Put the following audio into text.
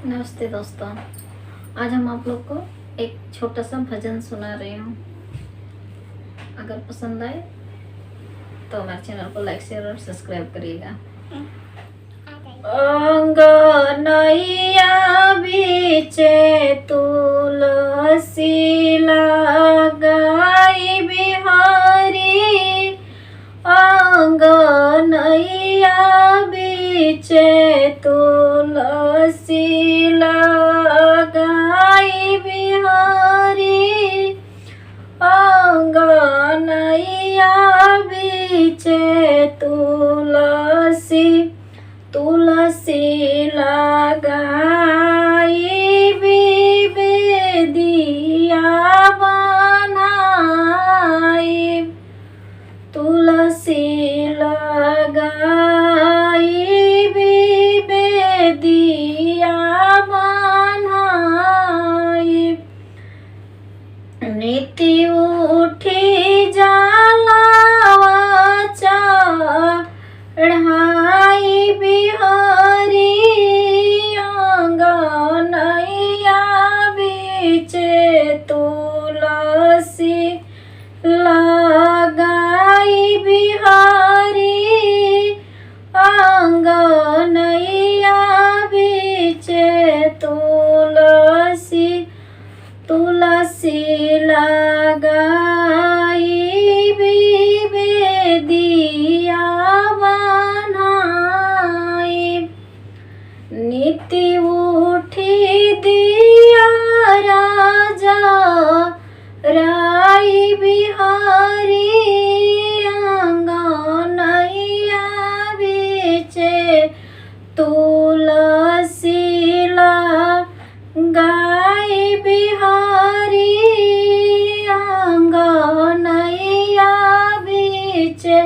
नमस्ते दोस्तों। आज हम आप लोग को एक छोटा सा भजन सुना रही हूँ। अगर पसंद आए तो हमारे चैनल को लाइक शेयर और सब्सक्राइब करिएगा। अंगनैया बीचे तुलसी लगाई बिहारी, अंगनैया बीचे तुलसी लगाई बिहारी, अंगनैया बीचे तुलसी लगाई बेदिया बनाई, तुलसी लगाई बेदिया बनाई। नीति उठी जलावा चढ़ाई बिहारी, अंगनैया बीचे तुलसी लगाई बिहारी, अंगनैया बीचे तुलसी लगाई बेदिया बनाई। नीति उठी दिया राजा राई बिहारी, अंगनैया बीचे तुलसी लगाई बिहारी, अंगनैया बीचे